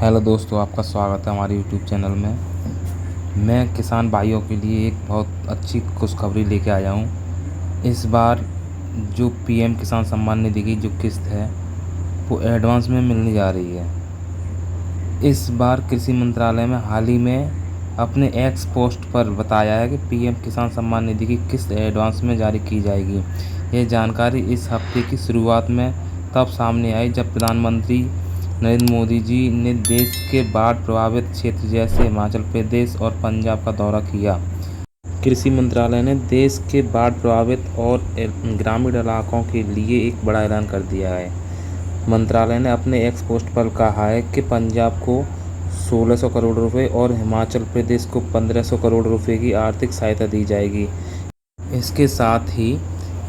Hello दोस्तों, आपका स्वागत है हमारे यूट्यूब चैनल में। मैं किसान भाइयों के लिए एक बहुत अच्छी खुशखबरी लेके आया हूँ। इस बार जो पीएम किसान सम्मान निधि की जो किस्त है वो एडवांस में मिलने जा रही है। इस बार कृषि मंत्रालय में हाल ही में अपने एक्स पोस्ट पर बताया है कि पीएम किसान सम्मान निधि की किस्त एडवांस में जारी की जाएगी। यह जानकारी इस हफ्ते की शुरुआत में तब सामने आई जब प्रधानमंत्री नरेंद्र मोदी जी ने देश के बाढ़ प्रभावित क्षेत्र जैसे हिमाचल प्रदेश और पंजाब का दौरा किया। कृषि मंत्रालय ने देश के बाढ़ प्रभावित और ग्रामीण इलाकों के लिए एक बड़ा ऐलान कर दिया है। मंत्रालय ने अपने एक्स पोस्ट पर कहा है कि पंजाब को 1600 करोड़ रुपए और हिमाचल प्रदेश को 1500 करोड़ रुपए की आर्थिक सहायता दी जाएगी। इसके साथ ही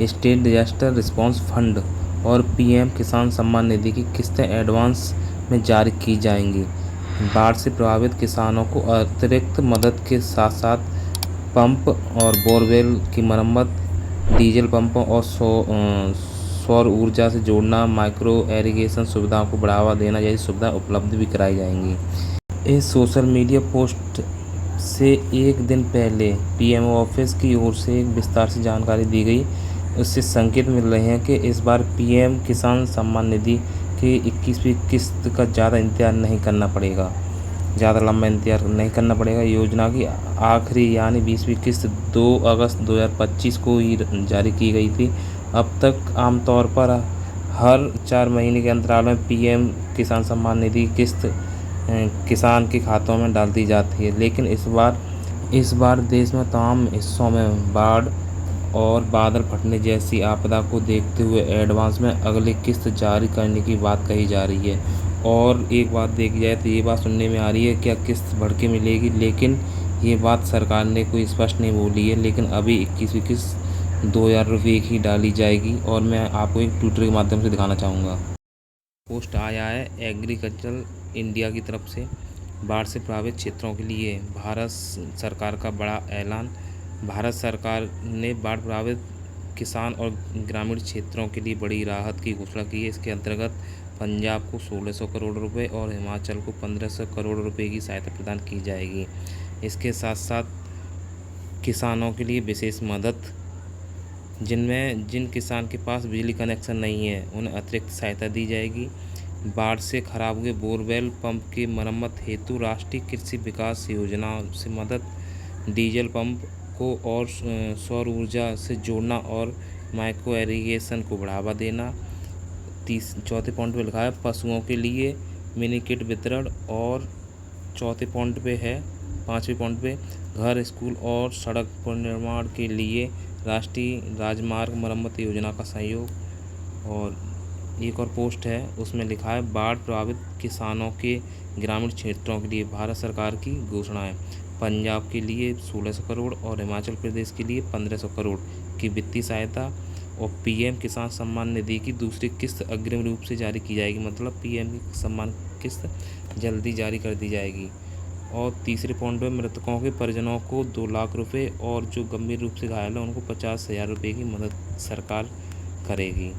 स्टेट डिजास्टर रिस्पांस फंड और पीएम किसान सम्मान निधि की किस्तें एडवांस में जारी की जाएंगी। बाढ़ से प्रभावित किसानों को अतिरिक्त मदद के साथ साथ पंप और बोरवेल की मरम्मत, डीजल पंपों और सौर ऊर्जा से जोड़ना, माइक्रो इरिगेशन सुविधाओं को बढ़ावा देना जैसी सुविधा उपलब्ध भी कराई जाएंगी। इस सोशल मीडिया पोस्ट से एक दिन पहले पीएमओ ऑफिस की ओर से एक विस्तार से जानकारी दी गई। उससे संकेत मिल रहे हैं कि इस बार पीएम किसान सम्मान निधि की 21वीं किस्त का ज़्यादा लंबा इंतजार नहीं करना पड़ेगा। योजना की आखिरी यानी 20वीं किस्त 2 अगस्त 2025 को ही जारी की गई थी। अब तक आमतौर पर हर 4 महीने के अंतराल में पीएम किसान सम्मान निधि किस्त किसान के खातों में डाल दी जाती है, लेकिन इस बार देश में तमाम हिस्सों में बाढ़ और बादल फटने जैसी आपदा को देखते हुए एडवांस में अगली किस्त जारी करने की बात कही जा रही है। और एक बात देखी जाए तो ये बात सुनने में आ रही है क्या किस्त बढ़ के मिलेगी, लेकिन ये बात सरकार ने कोई स्पष्ट नहीं बोली है। लेकिन अभी 21वीं किस्त 2000 रुपये की डाली जाएगी और मैं आपको एक ट्विटर के माध्यम से दिखाना चाहूँगा। पोस्ट आया है एग्रीकल्चर इंडिया की तरफ से। बाढ़ से प्रभावित क्षेत्रों के लिए भारत सरकार का बड़ा ऐलान। भारत सरकार ने बाढ़ प्रभावित किसान और ग्रामीण क्षेत्रों के लिए बड़ी राहत की घोषणा की है। इसके अंतर्गत पंजाब को 1600 करोड़ रुपए और हिमाचल को 1500 करोड़ रुपए की सहायता प्रदान की जाएगी। इसके साथ साथ किसानों के लिए विशेष मदद, जिन किसान के पास बिजली कनेक्शन नहीं है उन्हें अतिरिक्त सहायता दी जाएगी। बाढ़ से खराब हुए बोरवेल पंप की मरम्मत हेतु राष्ट्रीय कृषि विकास योजना से मदद, डीजल पंप को और सौर ऊर्जा से जोड़ना और माइक्रो इरिगेशन को बढ़ावा देना। चौथे पॉइंट पे लिखा है पशुओं के लिए मिनी किट वितरण। और पाँचवें पॉइंट पे घर, स्कूल और सड़क पुनर्निर्माण के लिए राष्ट्रीय राजमार्ग मरम्मत योजना का सहयोग। और एक और पोस्ट है, उसमें लिखा है बाढ़ प्रभावित किसानों के ग्रामीण क्षेत्रों के लिए भारत सरकार की घोषणा है। पंजाब के लिए 1600 करोड़ और हिमाचल प्रदेश के लिए 1500 करोड़ की वित्तीय सहायता। और पीएम किसान सम्मान निधि की दूसरी किस्त अग्रिम रूप से जारी की जाएगी, मतलब पीएम की सम्मान किस्त जल्दी जारी कर दी जाएगी। और तीसरे पॉइंट में मृतकों के परिजनों को 2 लाख रुपए और जो गंभीर रूप से घायल हैं उनको 50,000 रुपये की मदद सरकार करेगी।